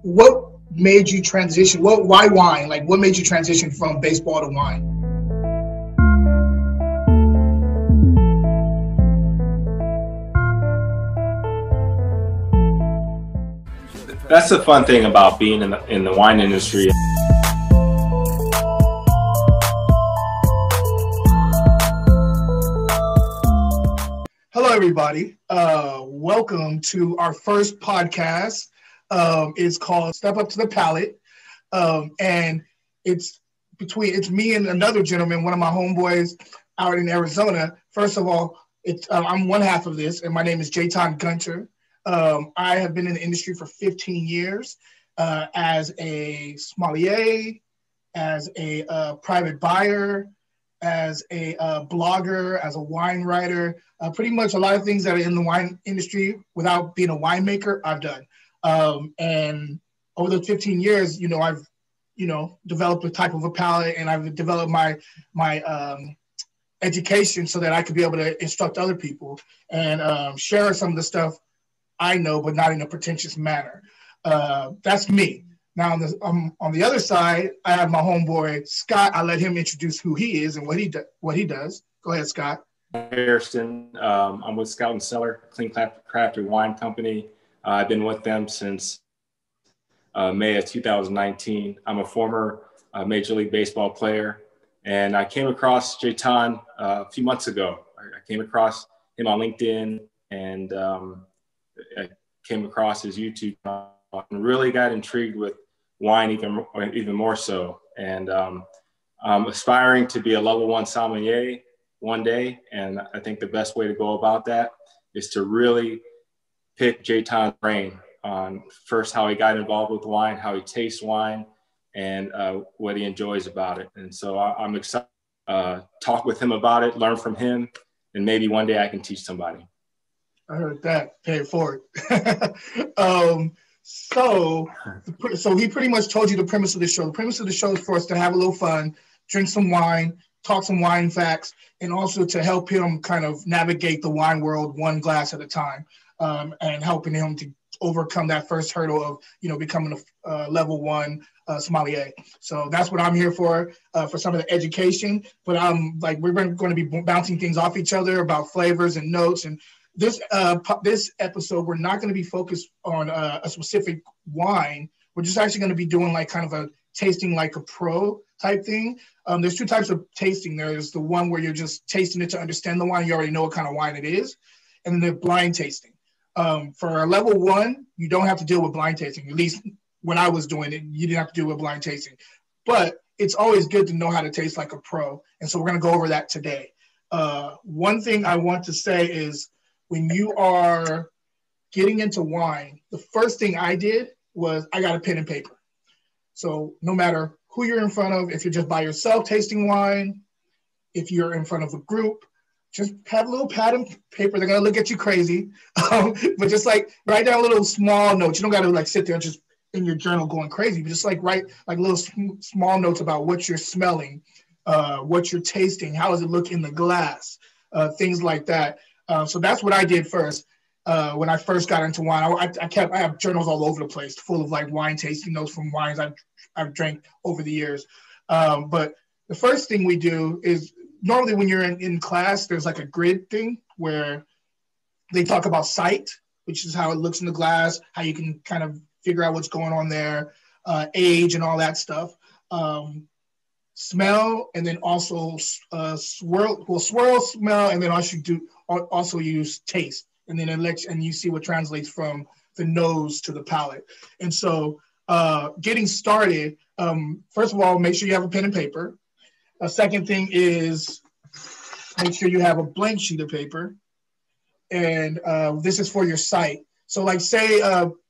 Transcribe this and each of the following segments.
what made you transition? Why wine? Like, what made you transition from baseball to wine? That's the fun thing about being in the wine industry. Hello, everybody. Welcome to our first podcast. It's called Up To the Palate, and it's me and another gentleman, one of my homeboys out in Arizona. First of all, I'm one half of this, and my name is Jayton Gunter. I have been in the industry for 15 years as a sommelier, as a private buyer, as a blogger, as a wine writer, pretty much a lot of things that are in the wine industry without being a winemaker, I've done. And over the 15 years, I've, developed a type of a palate, and I've developed my education so that I could be able to instruct other people and share some of the stuff I know, but not in a pretentious manner. That's me. Now, on the other side, I have my homeboy, Scott. I'll let him introduce who he is and what he does. Go ahead, Scott. Hairston. I'm with Scout and Cellar, Clean Crafted Wine Company. I've been with them since May of 2019. I'm a former Major League Baseball player, and I came across Jayton a few months ago. I came across him on LinkedIn, and I came across his YouTube channel and really got intrigued with wine even more so. And I'm aspiring to be a level 1 sommelier one day. And I think the best way to go about that is to really pick Jayton's brain on first how he got involved with wine, how he tastes wine, and what he enjoys about it. And so I'm excited to talk with him about it, learn from him, and maybe one day I can teach somebody. I heard that. Pay it forward. So he pretty much told you the premise of the show. The premise of the show is for us to have a little fun, drink some wine, talk some wine facts, and also to help him kind of navigate the wine world one glass at a time, and helping him to overcome that first hurdle of, becoming a level 1 sommelier. So that's what I'm here for some of the education. But we're going to be bouncing things off each other about flavors and notes. And this episode, we're not going to be focused on a specific wine. We're just actually going to be doing like kind of a tasting like a pro type thing. There's 2 types of tasting. There's the one where you're just tasting it to understand the wine. You already know what kind of wine it is. And then the blind tasting. For a level 1, you don't have to deal with blind tasting. At least when I was doing it, you didn't have to deal with blind tasting. But it's always good to know how to taste like a pro. And so we're going to go over that today. One thing I want to say is, when you are getting into wine, the first thing I did was I got a pen and paper. So no matter who you're in front of, if you're just by yourself tasting wine, if you're in front of a group, just have a little pad and paper. They're going to look at you crazy. But just like write down little small notes. You don't got to like sit there and just in your journal going crazy, but just like write like little small notes about what you're smelling, what you're tasting, how does it look in the glass, things like that. So that's what I did first when I first got into wine. I have journals all over the place full of like wine tasting notes from wines I've drank over the years. But the first thing we do is normally when you're in class, there's like a grid thing where they talk about sight, which is how it looks in the glass, how you can kind of figure out what's going on there, age and all that stuff. Smell, and then also swirl, smell, and then also use taste, and then and you see what translates from the nose to the palate. And so getting started, first of all, make sure you have a pen and paper. A second thing is make sure you have a blank sheet of paper, and this is for your sight. So like say,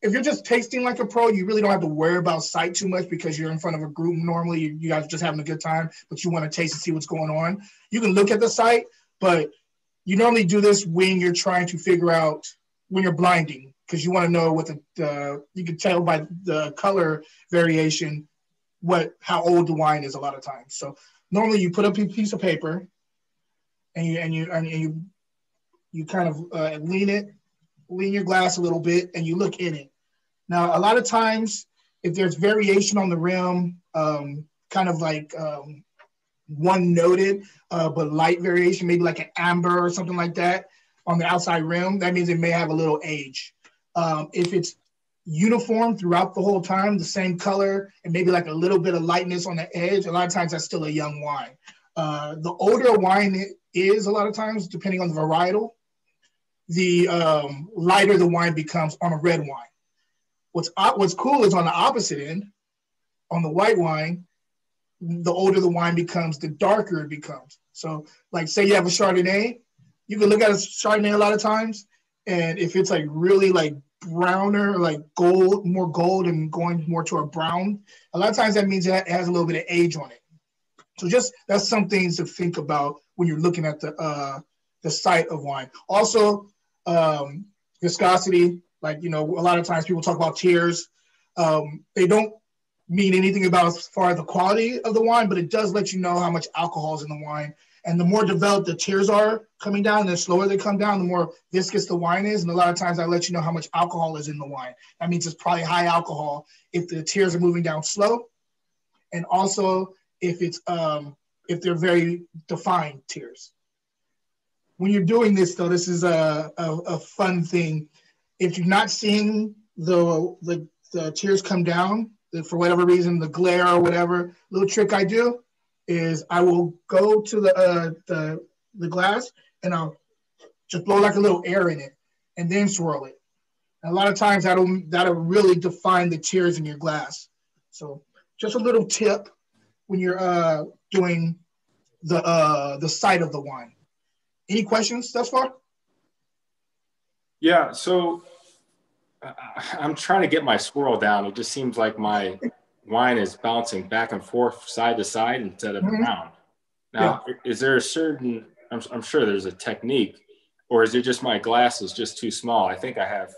if you're just tasting like a pro, you really don't have to worry about sight too much because you're in front of a group. Normally you guys are just having a good time, but you want to taste and see what's going on. You can look at the sight, but you normally do this when you're trying to figure out, when you're blinding, because you want to know what you can tell by the color variation, how old the wine is a lot of times. So normally you put up a piece of paper and you kind of lean your glass a little bit and you look in it. Now, a lot of times if there's variation on the rim, kind of like one noted, but light variation, maybe like an amber or something like that on the outside rim, that means it may have a little age. If it's uniform throughout the whole time, the same color, and maybe like a little bit of lightness on the edge, a lot of times that's still a young wine. The older a wine is, a lot of times, depending on the varietal, the lighter the wine becomes on a red wine. What's cool is on the opposite end, on the white wine, the older the wine becomes, the darker it becomes. So like say you have a Chardonnay, you can look at a Chardonnay a lot of times, and if it's like really like browner, like gold, more gold and going more to a brown, a lot of times that means it has a little bit of age on it. So just that's some things to think about when you're looking at the site of wine. Also, viscosity, like, you know, a lot of times people talk about tears. They don't mean anything about as far as the quality of the wine, but it does let you know how much alcohol is in the wine. And the more developed the tears are coming down, the slower they come down, the more viscous the wine is. And a lot of times I let you know how much alcohol is in the wine. That means it's probably high alcohol if the tears are moving down slow. And also if it's if they're very defined tears. When you're doing this though, this is a fun thing. If you're not seeing the tears come down, for whatever reason, the glare or whatever, little trick I do is I will go to the glass and I'll just blow like a little air in it and then swirl it. And a lot of times that'll really define the tears in your glass. So just a little tip when you're doing the site of the wine. Any questions thus far? Yeah, so I'm trying to get my swirl down. It just seems like my wine is bouncing back and forth side to side instead of around. Now, is there a certain, I'm sure there's a technique, or is it just my glass is just too small? I think I have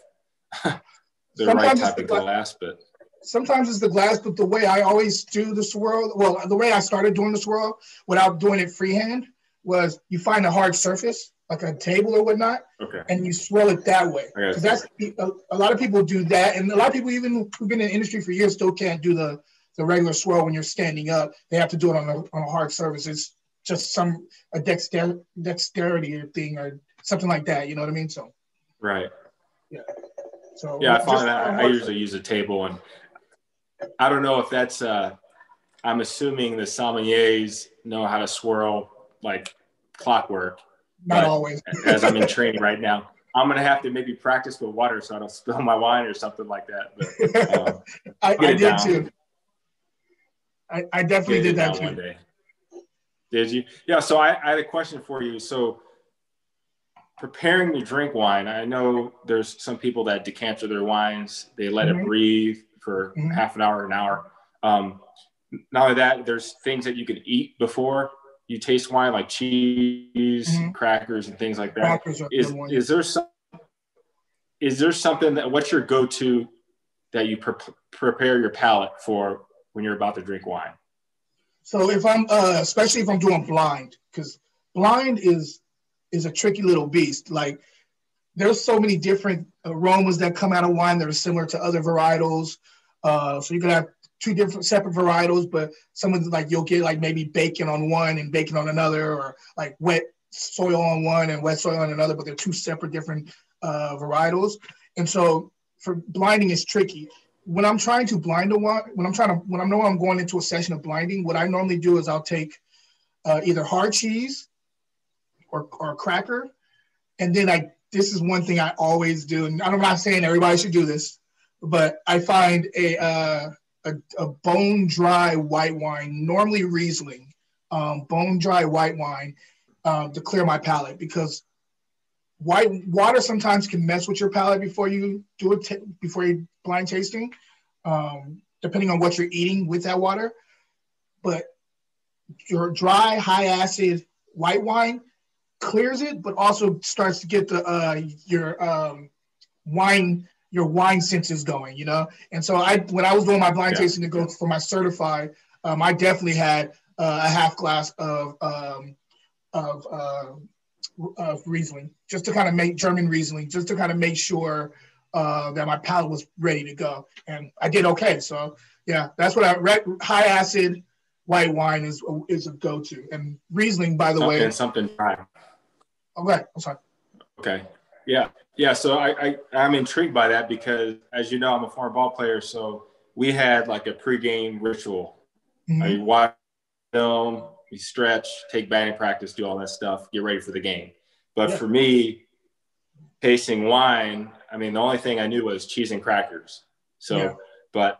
the right type of glass, but. Sometimes it's the glass, but the way I always do the swirl, well, the way I started doing the swirl without doing it freehand was you find a hard surface, like a table or whatnot, and you swirl it that way. Because that's a lot of people do that, and a lot of people even who've been in the industry for years still can't do the regular swirl when you're standing up. They have to do it on a hard surface. It's just a dexterity thing or something like that. You know what I mean? So. Right. Yeah. So. Yeah, I find that I usually use a table, and I don't know if that's. I'm assuming the sommeliers know how to swirl like clockwork. Not always. As I'm in training right now, I'm going to have to maybe practice with water so I don't spill my wine or something like that. But I did too. I definitely did that too. One day. Did you? Yeah. So I had a question for you. So preparing to drink wine, I know there's some people that decanter their wines. They let it breathe for half an hour, an hour. Not only that, there's things that you can eat before you taste wine, like cheese, crackers, and things like that. Is there something that, what's your go-to that you prepare your palate for when you're about to drink wine? So if I'm, especially if I'm doing blind, because blind is a tricky little beast. Like there's so many different aromas that come out of wine that are similar to other varietals. So you could have two different separate varietals, but some of the, like you'll get like maybe bacon on one and bacon on another, or like wet soil on one and wet soil on another, but they're two separate different varietals. And so for blinding is tricky. When I'm trying to blind a wine, when I know I'm going into a session of blinding, what I normally do is I'll take either hard cheese or cracker. And then this is one thing I always do. And I'm not saying everybody should do this, but I find a bone dry white wine, normally Riesling, bone dry white wine to clear my palate, because white water sometimes can mess with your palate before you do it, before you blind tasting, depending on what you're eating with that water. But your dry, high acid white wine clears it, but also starts to get your wine senses going, you know? And so when I was doing my blind tasting to go for my certified, I definitely had a half glass of Riesling, just to kind of make German Riesling, just to kind of make sure that my palate was ready to go, and I did okay. So yeah, that's what high acid white wine is a go-to. And Riesling, by the way. Something dry. Okay, I'm sorry. Okay. Yeah. So I'm intrigued by that because, as you know, I'm a former ball player. So we had like a pregame ritual. Mm-hmm. You watch film, you stretch, take batting practice, do all that stuff, get ready for the game. But for me, tasting wine, I mean, the only thing I knew was cheese and crackers. So, but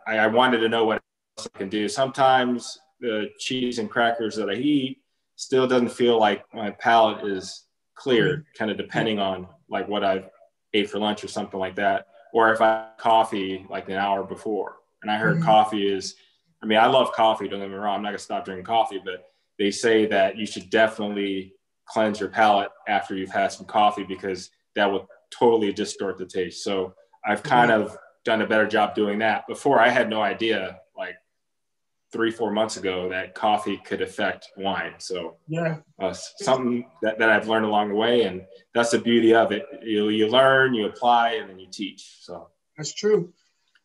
I wanted to know what else I can do. Sometimes the cheese and crackers that I eat still doesn't feel like my palate is clear, kind of depending on like what I ate for lunch or something like that. Or if I had coffee like an hour before. And I heard coffee is, I mean, I love coffee, don't get me wrong. I'm not gonna stop drinking coffee, but they say that you should definitely cleanse your palate after you've had some coffee because that will totally distort the taste. So I've kind of done a better job doing that. Before, I had no idea, like 3-4 months ago, that coffee could affect wine. So something that I've learned along the way, and that's the beauty of it. You learn, you apply, and then you teach. So that's true.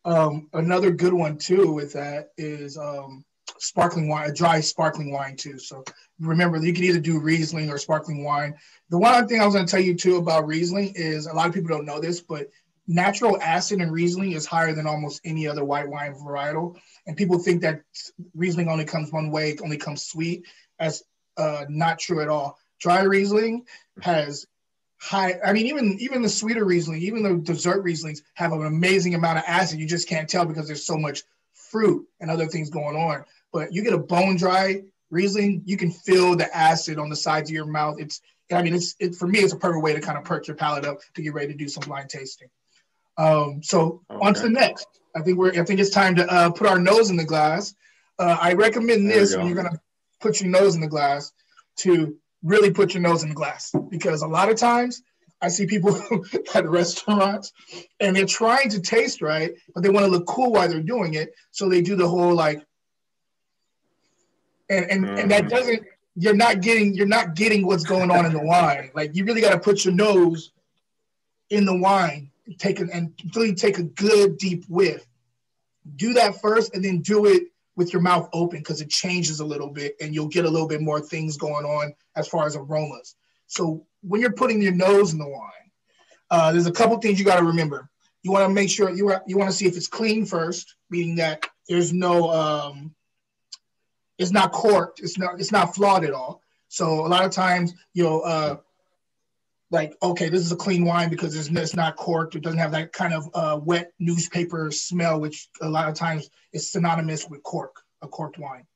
Another good one too with that is sparkling wine, a dry sparkling wine too. So remember, you can either do Riesling or sparkling wine. The one other thing I was going to tell you too about Riesling is a lot of people don't know this, but natural acid in Riesling is higher than almost any other white wine varietal. And people think that Riesling only comes one way, it only comes sweet. That's not true at all. Dry Riesling has high, I mean, even the sweeter Riesling, even the dessert Rieslings have an amazing amount of acid. You just can't tell because there's so much fruit and other things going on. But you get a bone dry Riesling, you can feel the acid on the sides of your mouth. It's for me, it's a perfect way to kind of perk your palate up to get ready to do some blind tasting. On to the next. I think it's time to put our nose in the glass. I recommend this when you're gonna put your nose in the glass to really put your nose in the glass, because a lot of times I see people at restaurants and they're trying to taste right, but they want to look cool while they're doing it. So they do the whole like, and that doesn't, you're not getting what's going on in the wine. Like you really got to put your nose in the wine, really take a good deep whiff. Do that first and then do it with your mouth open, because it changes a little bit and you'll get a little bit more things going on as far as aromas. So when you're putting your nose in the wine, there's a couple things you got to remember. You want to make sure you want to see if it's clean first, meaning that there's no, it's not corked, it's not flawed at all. So a lot of times you'll like, okay, this is a clean wine because it's not corked. It doesn't have that kind of wet newspaper smell, which a lot of times is synonymous with a corked wine.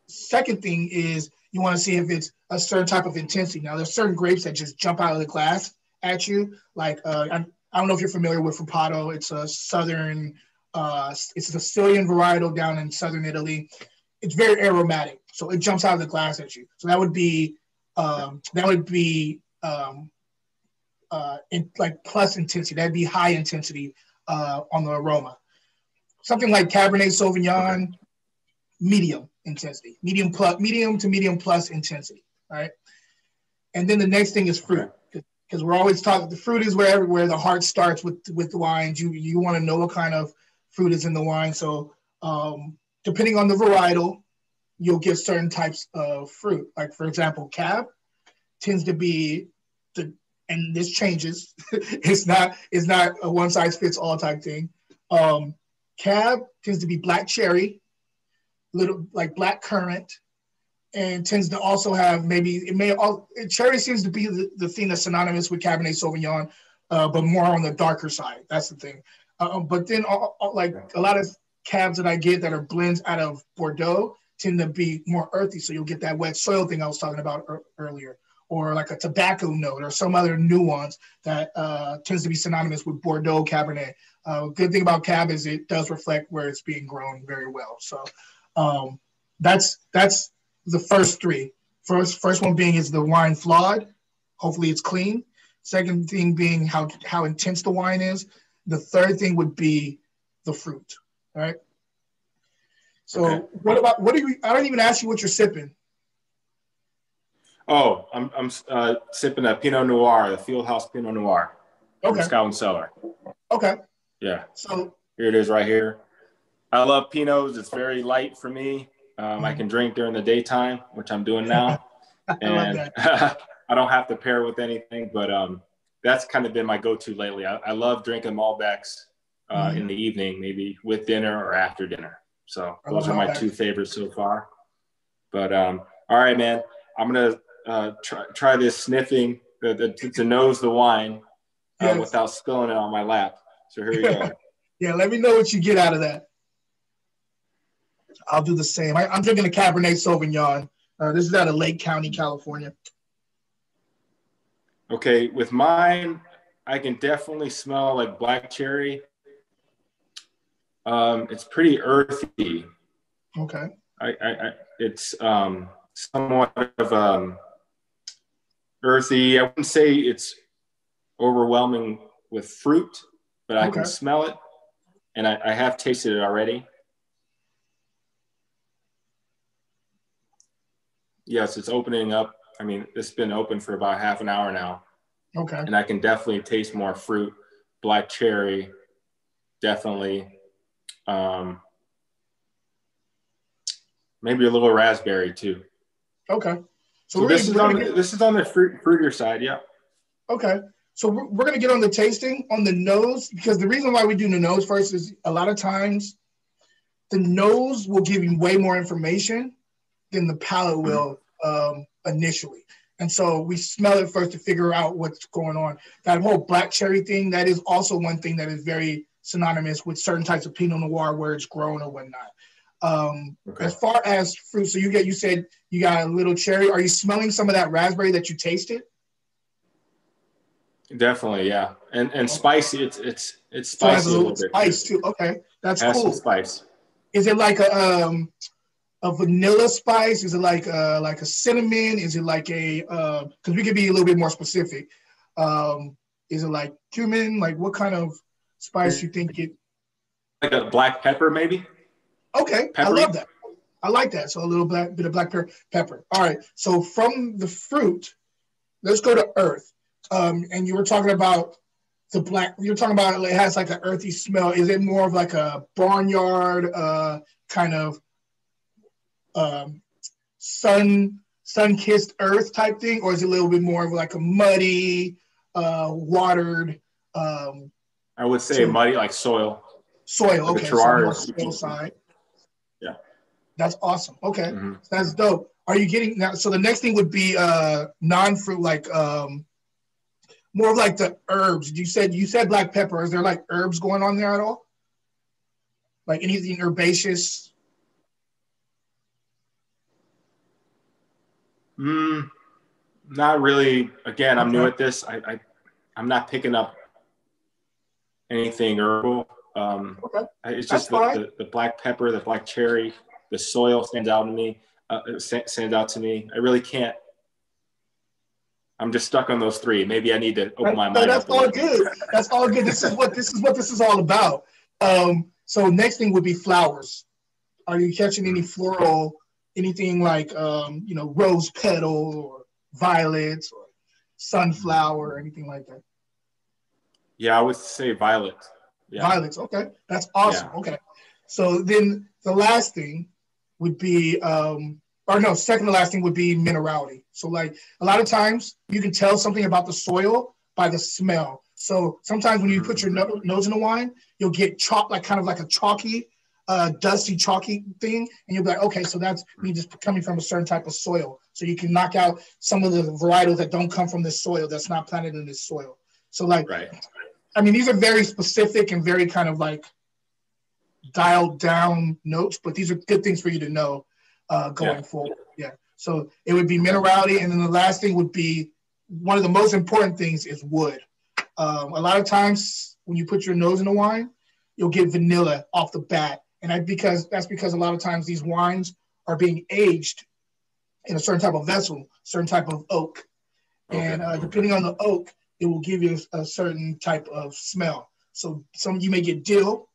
Second thing is you want to see if it's a certain type of intensity. Now, there's certain grapes that just jump out of the glass at you. Like, I don't know if you're familiar with Frappato. It's a southern, it's a Sicilian varietal down in southern Italy. It's very aromatic, so it jumps out of the glass at you. So that would be like plus intensity. That'd be high intensity on the aroma. Something like Cabernet Sauvignon, medium intensity, medium to medium plus intensity, right? And then the next thing is fruit, because we're always talking, the fruit is where the heart starts with the wines. You want to know what kind of fruit is in the wine. So depending on the varietal, you'll get certain types of fruit. Like for example, Cab tends to be and this changes. it's not a one size fits all type thing. Cab tends to be black cherry, little like black currant, and tends to also have cherry seems to be the thing that's synonymous with Cabernet Sauvignon, but more on the darker side. That's the thing. But then like a lot of cabs that I get that are blends out of Bordeaux tend to be more earthy. So you'll get that wet soil thing I was talking about earlier, or like a tobacco note or some other nuance that tends to be synonymous with Bordeaux Cabernet. Good thing about Cab is it does reflect where it's being grown very well. So that's the first three. First one being, is the wine flawed? Hopefully it's clean. Second thing being how intense the wine is. The third thing would be the fruit, all right? So I don't even ask you what you're sipping. Oh, I'm sipping a Pinot Noir, the Fieldhouse Pinot Noir. from Scout Cellar. Okay. Yeah. So here it is right here. I love Pinots. It's very light for me. I can drink during the daytime, which I'm doing now. And I don't have to pair with anything, but that's kind of been my go-to lately. I love drinking Malbecs in the evening, maybe with dinner or after dinner. So those are my two favorites so far. But all right, man, I'm going to try this sniffing to nose the wine without spilling it on my lap. So here we go. Yeah, let me know what you get out of that. I'll do the same. I'm drinking a Cabernet Sauvignon. This is out of Lake County, California. Okay, with mine, I can definitely smell like black cherry. It's pretty earthy. Okay. It's somewhat of earthy. I wouldn't say it's overwhelming with fruit, but I can smell it, and I have tasted it already. Yes, it's opening up. I mean, it's been open for about half an hour now. Okay. And I can definitely taste more fruit, black cherry, definitely. Maybe a little raspberry too. Okay. So this is on the fruitier side, yeah. Okay. So we're going to get on the tasting, on the nose, because the reason why we do the nose first is a lot of times the nose will give you way more information than the palate will initially. And so we smell it first to figure out what's going on. That whole black cherry thing, that is also one thing that is very synonymous with certain types of Pinot Noir where it's grown or whatnot. As far as fruit, so you said you got a little cherry. Are you smelling some of that raspberry that you tasted? Definitely, yeah. And spicy, it's spicy a little bit. Spice too. Okay, that's cool. Some spice. Is it like a vanilla spice? Is it like a cinnamon? Is it like a because we could be a little bit more specific. Is it like cumin? Like what kind of spice you think it? Like a black pepper, maybe. Okay, peppery. I love that. I like that. So a little bit of black pepper. All right. So from the fruit, let's go to earth. And you were talking about the black. You were talking about it has like an earthy smell. Is it more of like a barnyard kind of sun-kissed earth type thing, or is it a little bit more of like a muddy, watered? I would say muddy, like soil. Soil, like okay. So soil side. Yeah, that's awesome. Okay, that's dope. Are you getting now? So the next thing would be non-fruit, like more of like the herbs. You said black pepper. Is there like herbs going on there at all? Like anything herbaceous? Not really. Again, I'm new at this. I'm not picking up anything herbal. It's just the black pepper, the black cherry, the soil stands out to me. I really can't. I'm just stuck on those three. Maybe I need to open my mind. That's all good. That's all good. This is what this is all about. So next thing would be flowers. Are you catching any floral, anything like rose petal or violets or sunflower or anything like that? Yeah, I would say violet. Yeah. Violets. Okay, that's awesome. Yeah. Okay, so then the last thing would be, second to last thing would be minerality. So like a lot of times you can tell something about the soil by the smell. So sometimes when you put your nose in the wine, you'll get kind of like a chalky, dusty, chalky thing, and you'll be like, okay, so that's me just coming from a certain type of soil. So you can knock out some of the varietals that don't come from this soil, that's not planted in this soil. So like, I mean, these are very specific and very kind of like dialed down notes, but these are good things for you to know going forward. Yeah. So it would be minerality. And then the last thing would be one of the most important things is wood. A lot of times when you put your nose in the wine, you'll get vanilla off the bat. And that's because a lot of times these wines are being aged in a certain type of vessel, certain type of oak. And depending on the oak, it will give you a certain type of smell. So you may get dill,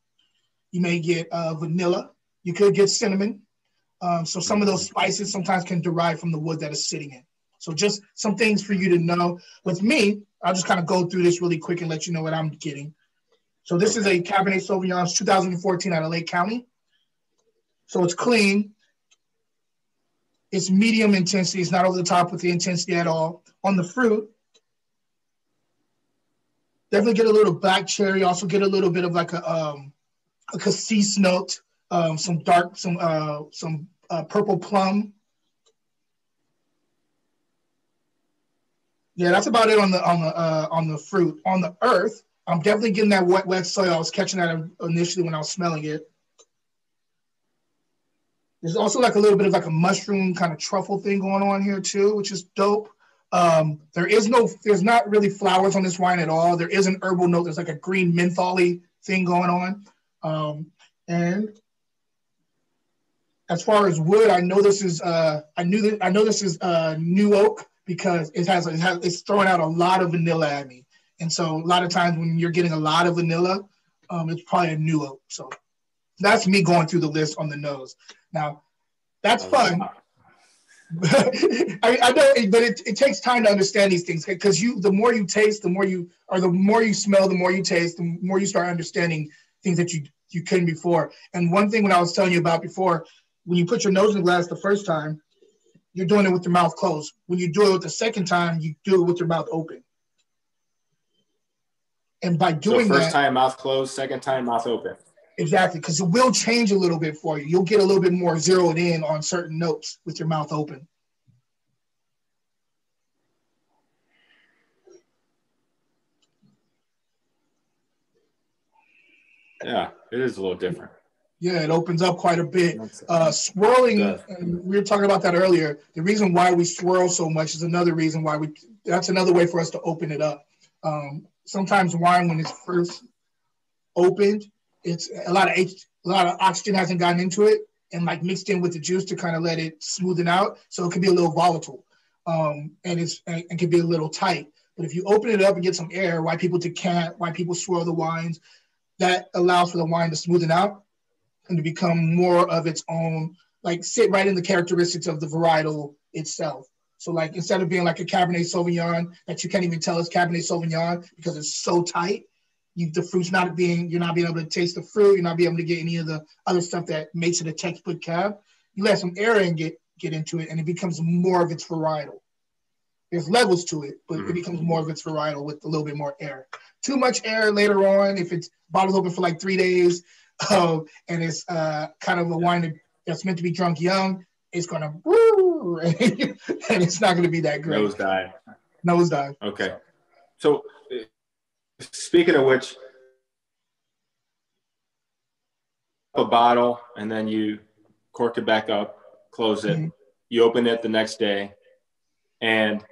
you may get vanilla, you could get cinnamon. So some of those spices sometimes can derive from the wood that is sitting in. So just some things for you to know. With me, I'll just kind of go through this really quick and let you know what I'm getting. So this is a Cabernet Sauvignon 2014 out of Lake County. So it's clean. It's medium intensity. It's not over the top with the intensity at all. On the fruit, definitely get a little black cherry. Also get a little bit of like a cassis note, some purple plum. Yeah, that's about it on the fruit. On the earth, I'm definitely getting that wet soil. I was catching that initially when I was smelling it. There's also like a little bit of like a mushroom kind of truffle thing going on here too, which is dope. There's not really flowers on this wine at all. There is an herbal note. There's like a green mentholy thing going on. And as far as wood, I know this is new oak because it's throwing out a lot of vanilla at me. And so a lot of times when you're getting a lot of vanilla, it's probably a new oak. So that's me going through the list on the nose. Now, that's fun. I know, but it takes time to understand these things because the more you taste, the more you smell, the more you taste, the more you start understanding things that you couldn't before. And one thing when I was telling you about before, when you put your nose in the glass the first time, you're doing it with your mouth closed. When you do it the second time, you do it with your mouth open. And by doing that, first time mouth closed, second time mouth open. Exactly, because it will change a little bit for you. You'll get a little bit more zeroed in on certain notes with your mouth open. Yeah, it is a little different. Yeah, it opens up quite a bit. Swirling, and we were talking about that earlier. The reason why we swirl so much is another reason why that's another way for us to open it up. Sometimes wine, when it's first opened, it's a lot of oxygen hasn't gotten into it and like mixed in with the juice to kind of let it smoothen out. So it can be a little volatile, and can be a little tight. But if you open it up and get some air, why people decant, why people swirl the wines, that allows for the wine to smoothen out and to become more of its own, like sit right in the characteristics of the varietal itself. So like instead of being like a Cabernet Sauvignon that you can't even tell it's Cabernet Sauvignon because it's so tight, the fruit's you're not being able to taste the fruit, you're not being able to get any of the other stuff that makes it a textbook cab. You let some air in, get into it, and it becomes more of its varietal. There's levels to it, but it becomes more of its varietal with a little bit more air. Too much air later on, if it's bottles open for like 3 days, and it's kind of a wine that's meant to be drunk young, it's gonna woo, and it's not gonna be that great. Nosedive. Okay. So speaking of which, a bottle and then you cork it back up, close it, you open it the next day, and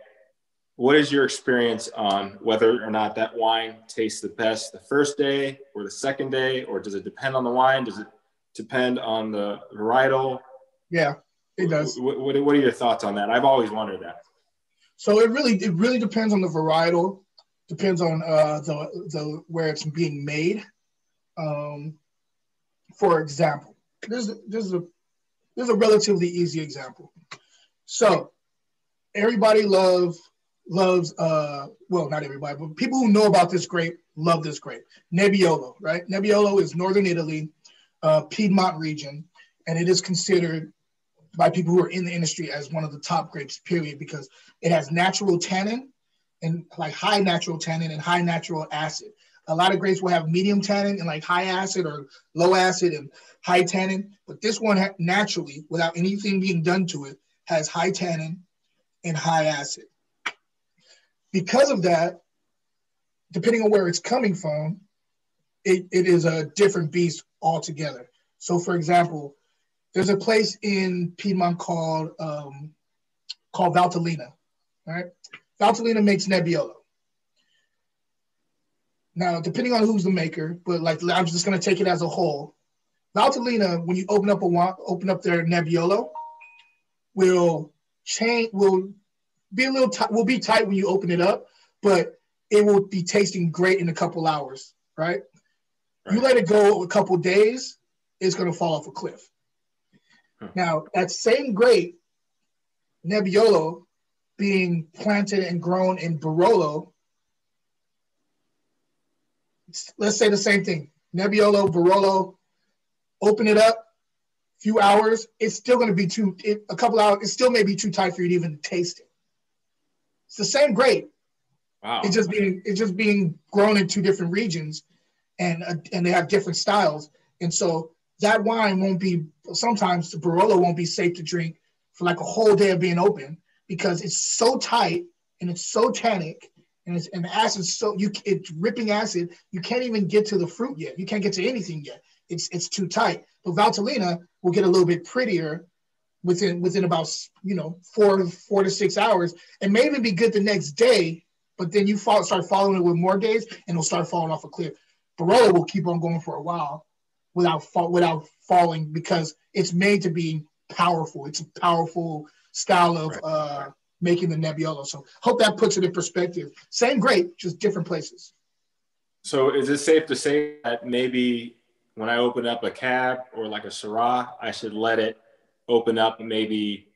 what is your experience on whether or not that wine tastes the best the first day or the second day, or does it depend on the wine? Does it depend on the varietal? Yeah, it does. What are your thoughts on that? I've always wondered that. So it really depends on the varietal, depends on the where it's being made. For example, there's a relatively easy example. So everybody loves well, not everybody, but people who know about this grape love this grape. Nebiolo, right? Nebiolo is northern Italy, Piedmont region, and it is considered by people who are in the industry as one of the top grapes, period, because it has natural tannin and like high natural tannin and high natural acid. A lot of grapes will have medium tannin and like high acid or low acid and high tannin, but this one naturally, without anything being done to it, has high tannin and high acid. Because of that, depending on where it's coming from, it is a different beast altogether. So for example, there's a place in Piedmont called Valtellina, right? Valtellina makes Nebbiolo. Now, depending on who's the maker, but like I'm just going to take it as a whole. Valtellina, when you open up their Nebbiolo, will be tight when you open it up, but it will be tasting great in a couple hours, right? You let it go a couple days, it's going to fall off a cliff. Now, that same grape, Nebbiolo, being planted and grown in Barolo, let's say the same thing. Nebiolo, Barolo, open it up, few hours, it's still going to be a couple hours, it still may be too tight for you to even taste it. It's the same grape. Wow. It's just being grown in two different regions, and they have different styles. And so that wine won't be, sometimes the Barolo won't be safe to drink for like a whole day of being open because it's so tight and it's so tannic and the acid's it's ripping acid. You can't even get to the fruit yet. You can't get to anything yet. It's too tight. But Valtellina will get a little bit prettier within about 4 to 6 hours, and may even be good the next day. But then you start following it with more days, and it'll start falling off a cliff. Barolo will keep on going for a while without falling because it's made to be powerful. It's a powerful style of making the Nebbiolo. So hope that puts it in perspective. Same grape, just different places. So is it safe to say that maybe when I open up a Cab or like a Syrah, I should let it open up maybe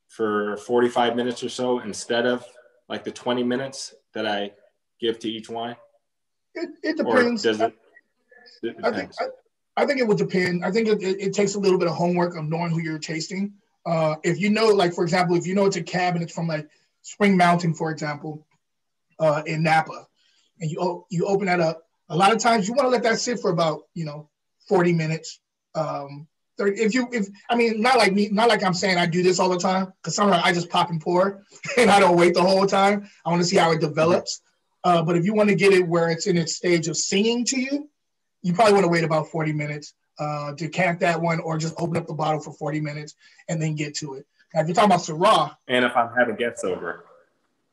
for 45 minutes or so instead of like the 20 minutes that I give to each wine? It depends. Or does it depends? I think it would depend. I think it takes a little bit of homework of knowing who you're tasting. If you know, like, for example, if you know it's a Cab and it's from like Spring Mountain, for example, in Napa, and you open that up, a lot of times you want to let that sit for about 40 minutes. 30, not like me, not like I'm saying I do this all the time, because sometimes I just pop and pour and I don't wait the whole time. I want to see how it develops. But if you want to get it where it's in its stage of singing to you, you probably want to wait about 40 minutes to decant that one, or just open up the bottle for 40 minutes and then get to it. Now, if you're talking about Syrah. And if I'm having guests over.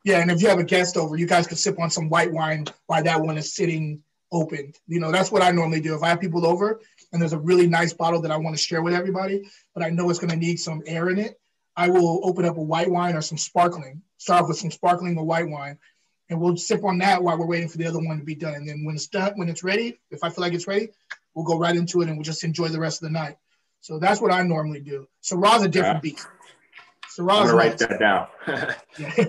Yeah, and if you have a guest over, you guys could sip on some white wine while that one is sitting open. That's what I normally do. If I have people over and there's a really nice bottle that I want to share with everybody, but I know it's going to need some air in it, I will open up a white wine or some sparkling, start off with some sparkling or white wine, and we'll sip on that while we're waiting for the other one to be done. And then when it's done, when it's ready, if I feel like it's ready, we'll go right into it and we'll just enjoy the rest of the night. So that's what I normally do. Syrah's a different beast. I'm going to write that down. Yeah.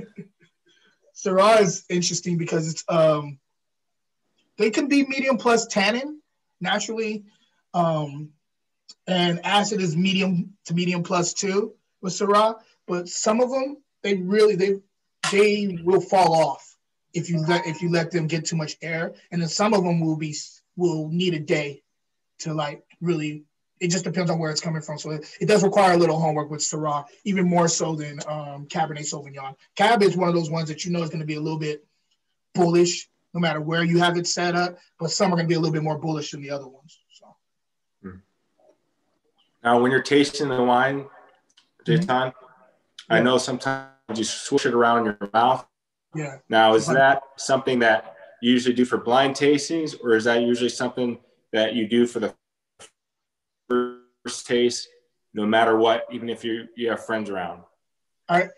Syrah is interesting because it's they can be medium plus tannin naturally, and acid is medium to medium plus too with Syrah. But some of them they will fall off if you let them get too much air, and then some of them will need a day to like really. It just depends on where it's coming from. So it does require a little homework with Syrah, even more so than Cabernet Sauvignon. Cab is one of those ones that is going to be a little bit bullish no matter where you have it set up, but some are going to be a little bit more bullish than the other ones. So. Now, when you're tasting the wine, Jayton, I know sometimes you swish it around in your mouth. Yeah. Now, is that something that you usually do for blind tastings, or is that usually something that you do for the first taste, no matter what, even if you have friends around? All right.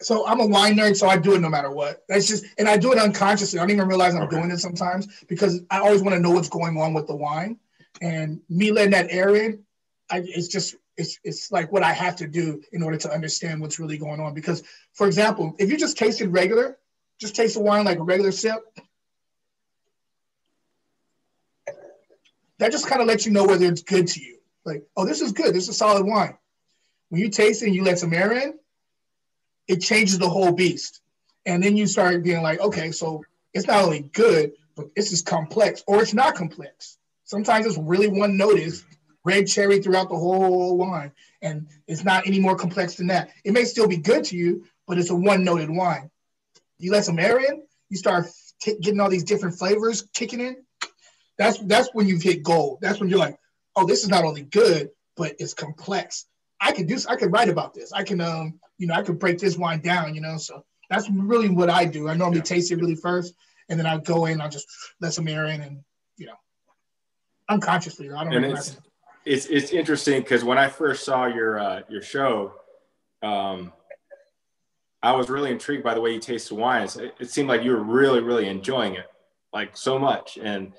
So I'm a wine nerd, so I do it no matter what. And I do it unconsciously. I don't even realize I'm doing it sometimes because I always want to know what's going on with the wine. And me letting that air in, it's like what I have to do in order to understand what's really going on. Because, for example, if you just taste the wine like a regular sip, that just kind of lets you know whether it's good to you. Like, oh, this is good. This is solid wine. When you taste it and you let some air in, it changes the whole beast. And then you start being like, okay, so it's not only good, but this is complex, or it's not complex. Sometimes it's really one note is red cherry throughout the whole wine, and it's not any more complex than that. It may still be good to you, but it's a one-noted wine. You let some air in, you start getting all these different flavors kicking in. That's when you've hit gold. That's when you're like, oh, this is not only good, but it's complex. I could write about this. I can, I could break this wine down, So that's really what I do. I normally taste it really first, and then I go in, I'll just let some air in, and unconsciously. I don't know. And it's interesting because when I first saw your show, I was really intrigued by the way you taste the wines. It seemed like you were really, really enjoying it, like so much, and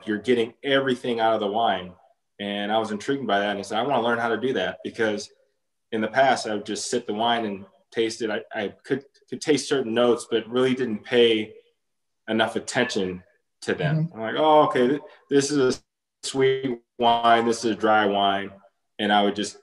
you're getting everything out of the wine. And I was intrigued by that, and I said, I want to learn how to do that, because in the past I would just sip the wine and tasted, I could taste certain notes, but really didn't pay enough attention to them. I'm like, oh, okay, this is a sweet wine, this is a dry wine. And I would just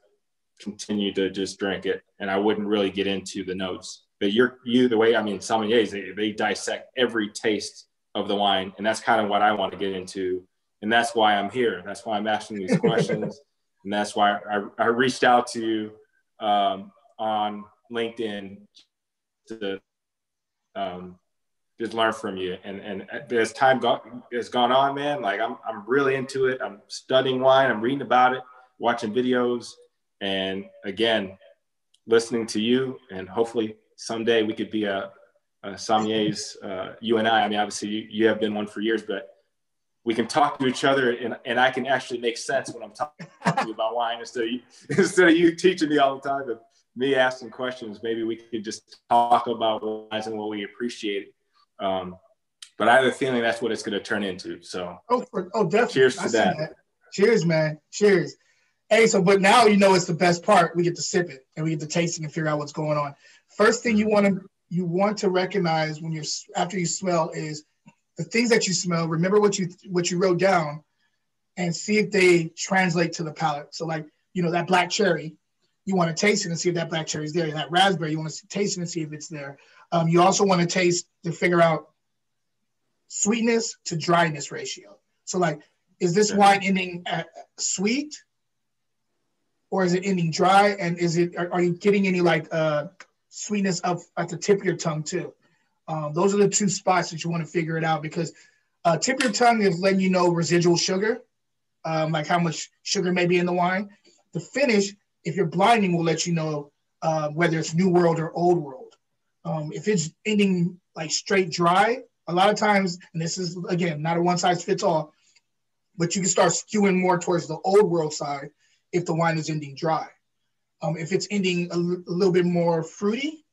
continue to just drink it, and I wouldn't really get into the notes. But the way, I mean, sommeliers, they dissect every taste of the wine, and that's kind of what I want to get into. And that's why I'm here. That's why I'm asking these questions. And that's why I reached out to you on LinkedIn to just learn from you. And as time has gone on, man, like I'm really into it. I'm studying wine. I'm reading about it, watching videos, and again, listening to you. And hopefully someday we could be a sommeliers, you and I. I mean, obviously you have been one for years, but we can talk to each other, and I can actually make sense when I'm talking to you about wine instead of you teaching me all the time and me asking questions. Maybe we could just talk about wines and what we appreciate. But I have a feeling that's what it's going to turn into. So, definitely. Cheers to that. Cheers, man. Cheers. Hey, but now it's the best part. We get to sip it and we get to taste it and figure out what's going on. First thing you want to recognize after you smell is the things that you smell. Remember what you wrote down, and see if they translate to the palate. So, like that black cherry, you want to taste it and see if that black cherry is there. That raspberry, you want to taste it and see if it's there. You also want to taste to figure out sweetness to dryness ratio. So, like, is this wine ending at sweet, or is it ending dry? And are you getting any sweetness up at the tip of your tongue too? Those are the two spots that you want to figure it out, because tip of your tongue is letting you know residual sugar, like how much sugar may be in the wine. The finish, if you're blinding, will let you know whether it's New World or Old World. If it's ending like straight dry, a lot of times, and this is, again, not a one size fits all, but you can start skewing more towards the Old World side if the wine is ending dry. If it's ending a little bit more fruity,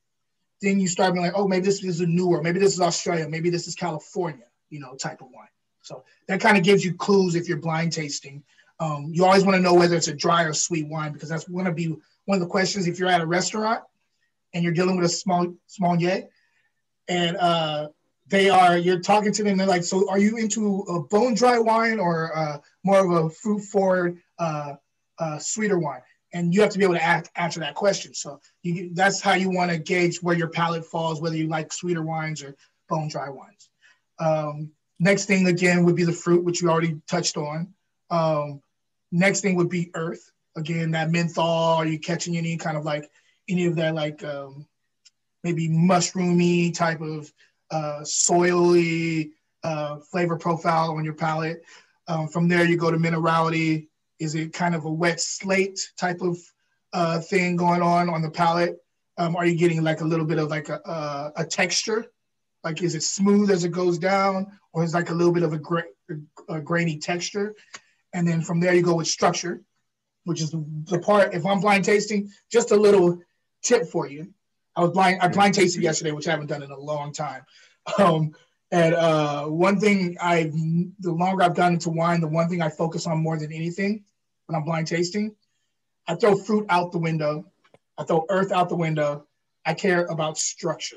then you start being like, oh, maybe this is a New World, maybe this is Australia, maybe this is California, type of wine. So that kind of gives you clues if you're blind tasting. You always want to know whether it's a dry or sweet wine, because that's going to be one of the questions if you're at a restaurant and you're dealing with a sommelier, and you're talking to them, they're like, so are you into a bone dry wine or more of a fruit forward, sweeter wine? And you have to be able to answer that question. So that's how you want to gauge where your palate falls, whether you like sweeter wines or bone dry wines. Next thing, again, would be the fruit, which you already touched on. Next thing would be earth. Again, that menthol. Are you catching any kind of any of that maybe mushroomy type of soily flavor profile on your palate? From there, you go to minerality. Is it kind of a wet slate type of thing going on the palate? Are you getting a little bit of a texture? Like, is it smooth as it goes down, or is a little bit of a grainy texture? And then from there you go with structure, which is the part, if I'm blind tasting, just a little tip for you. I blind tasted yesterday, which I haven't done in a long time. One thing the longer I've gotten into wine, the one thing I focus on more than anything when I'm blind tasting, I throw fruit out the window. I throw earth out the window. I care about structure.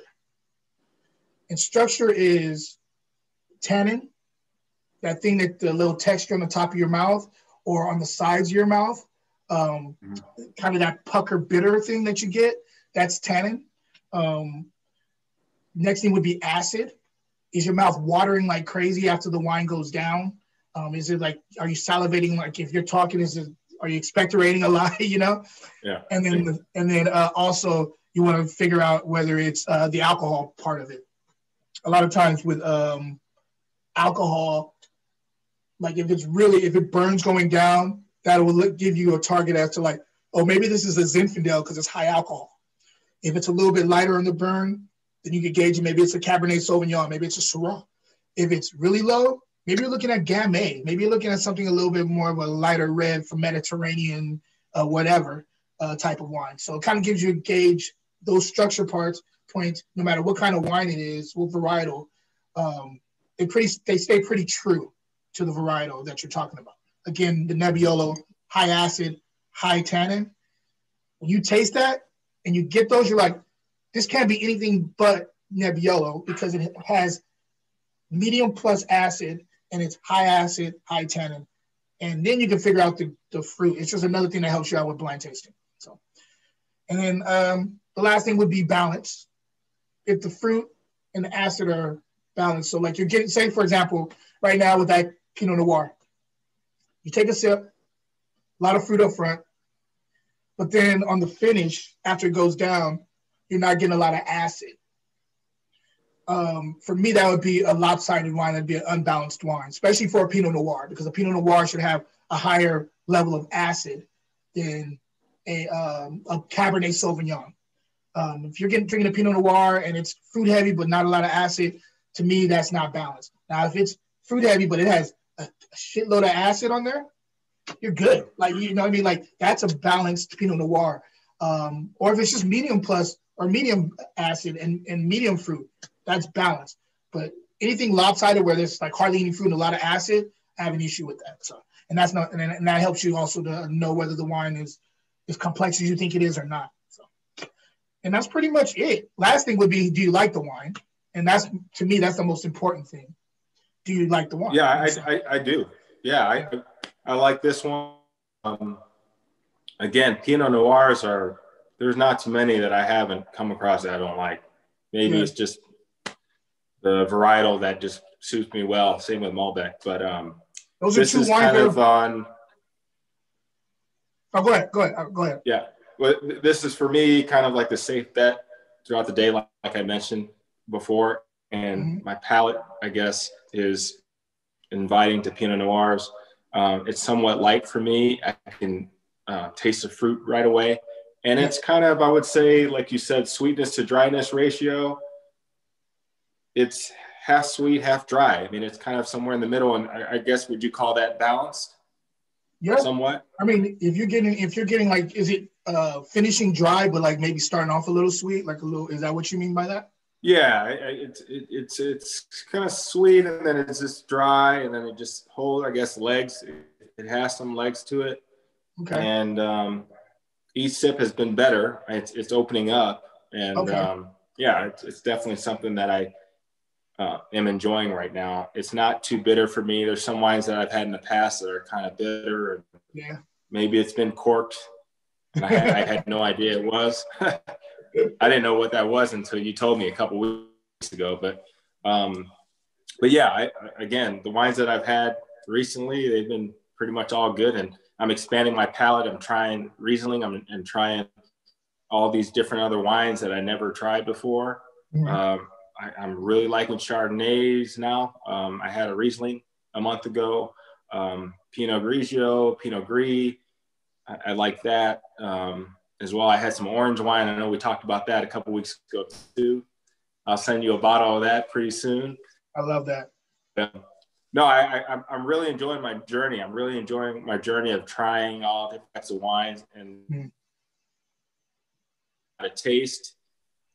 And structure is tannin, that thing, that the little texture on the top of your mouth or on the sides of your mouth, kind of that pucker bitter thing that you get, that's tannin. Next thing would be acid. Is your mouth watering like crazy after the wine goes down? Is it are you salivating? If you're talking, are you expectorating a lot? Yeah. And then also you want to figure out whether it's the alcohol part of it. A lot of times with alcohol, if it burns going down, that will give you a target as to maybe this is a Zinfandel because it's high alcohol. If it's a little bit lighter on the burn, then you can gauge it. Maybe it's a Cabernet Sauvignon. Maybe it's a Syrah. If it's really low, maybe you're looking at Gamay. Maybe you're looking at something a little bit more of a lighter red from Mediterranean, whatever type of wine. So it kind of gives you a gauge. Those structure points, no matter what kind of wine it is, what varietal, they stay pretty true to the varietal that you're talking about. Again, the Nebiolo, high acid, high tannin. When you taste that and you get those, you're like, this can't be anything but Nebiolo because it has medium plus acid and it's high acid, high tannin. And then you can figure out the fruit. It's just another thing that helps you out with blind tasting. So, and then the last thing would be balance. If the fruit and the acid are balanced, so like you're getting, say for example, right now with that Pinot Noir, you take a sip, a lot of fruit up front, but then on the finish, after it goes down, you're not getting a lot of acid. For me, that would be a lopsided wine. That'd be an unbalanced wine, especially for a Pinot Noir, because a Pinot Noir should have a higher level of acid than a Cabernet Sauvignon. If you're drinking a Pinot Noir and it's fruit heavy but not a lot of acid, to me, that's not balanced. Now, if it's fruit heavy but it has a shitload of acid on there, you're good. Like, you know what I mean? Like, that's a balanced Pinot Noir. Or if it's just medium plus or medium acid and medium fruit, that's balanced. But anything lopsided where there's like hardly any fruit and a lot of acid, I have an issue with that. So, and that's not, and that helps you also to know whether the wine is as complex as you think it is or not. So, and that's pretty much it. Last thing would be, do you like the wine? And that's, to me, that's the most important thing. Do you like the wine? Yeah, I do. Yeah, I like this one. Again, Pinot Noirs there's not too many that I haven't come across that I don't like. Maybe it's just the varietal that just suits me well. Same with Malbec, but those are two wines kind of on. Oh, go ahead. Yeah, well, this is for me kind of like the safe bet throughout the day, like I mentioned before, and my palate, I guess, is inviting to Pinot Noirs. It's somewhat light for me. I can taste the fruit right away, and it's kind of, I would say, like you said, sweetness to dryness ratio. It's half sweet, half dry. I mean, it's kind of somewhere in the middle. And I guess, would you call that balanced? Yeah. Somewhat. I mean, if you're getting like, is it finishing dry, but like maybe starting off a little sweet, like a little, is that what you mean by that? Yeah. It's kind of sweet, and then it's just dry, and then it just holds, I guess, legs. It has some legs to it. Okay. And each sip has been better. It's opening up. And it's definitely something that I am enjoying right now. It's not too bitter for me. There's some wines that I've had in the past that are kind of bitter. Yeah. Maybe it's been corked, and I had no idea it was. I didn't know what that was until you told me a couple weeks ago. But yeah, again, the wines that I've had recently, they've been pretty much all good, and I'm expanding my palate. I'm trying Riesling. I'm trying all these different other wines that I never tried before. Mm-hmm. I'm really liking Chardonnays now. I had a Riesling a month ago, Pinot Grigio, Pinot Gris. I like that as well. I had some orange wine. I know we talked about that a couple weeks ago too. I'll send you a bottle of that pretty soon. I love that. No, I'm really enjoying my journey. I'm really enjoying my journey of trying all different types of wines and how to taste,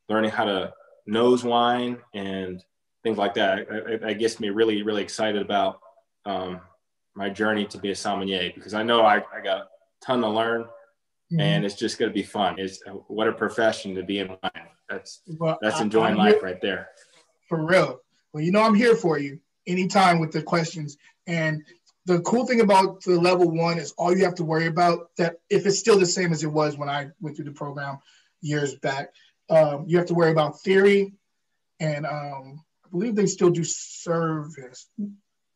learning how to nose wine and things like that. It gets me really, really excited about my journey to be a sommelier, because I know I got a ton to learn, and it's just going to be fun. What a profession to be in wine. That's enjoying life right there. For real. Well, you know, I'm here for you anytime with the questions. And the cool thing about the level 1 is all you have to worry about, that if it's still the same as it was when I went through the program years back, you have to worry about theory, and I believe they still do service.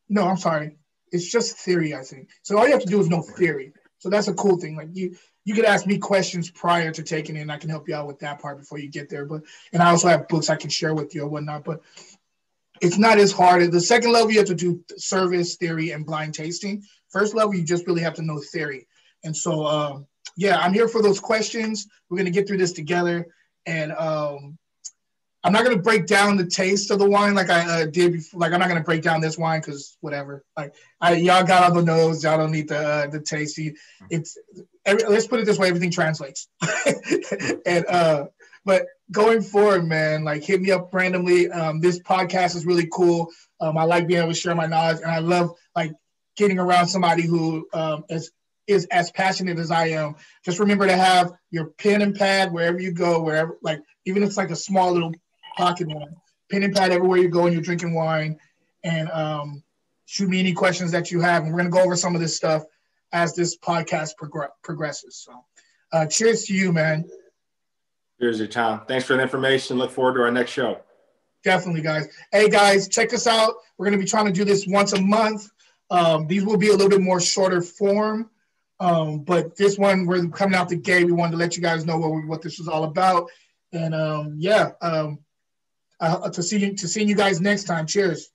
No, I'm sorry. It's just theory, I think. So all you have to do is know theory. So that's a cool thing. Like you could ask me questions prior to taking it, and I can help you out with that part before you get there. And I also have books I can share with you or whatnot, but it's not as hard. The second level, you have to do service, theory, and blind tasting. First level, you just really have to know theory. And so, I'm here for those questions. We're going to get through this together. And I'm not going to break down the taste of the wine like I did before. Like, I'm not going to break down this wine because whatever. Like, y'all got on the nose. Y'all don't need the taste. Let's put it this way. Everything translates. And but going forward, man, like, hit me up randomly. This podcast is really cool. I like being able to share my knowledge, and I love, like, getting around somebody who is is as passionate as I am. Just remember to have your pen and pad wherever you go, wherever, like, even if it's like a small little pocket one, pen and pad everywhere you go and you're drinking wine, and shoot me any questions that you have. And we're going to go over some of this stuff as this podcast progresses. So cheers to you, man. Cheers to you, Tom. Thanks for the information. Look forward to our next show. Definitely, guys. Hey, guys, check us out. We're going to be trying to do this once a month. These will be a little bit more shorter form. But this one, we're coming out the gate. We wanted to let you guys know what this was all about. And to seeing you guys next time. Cheers.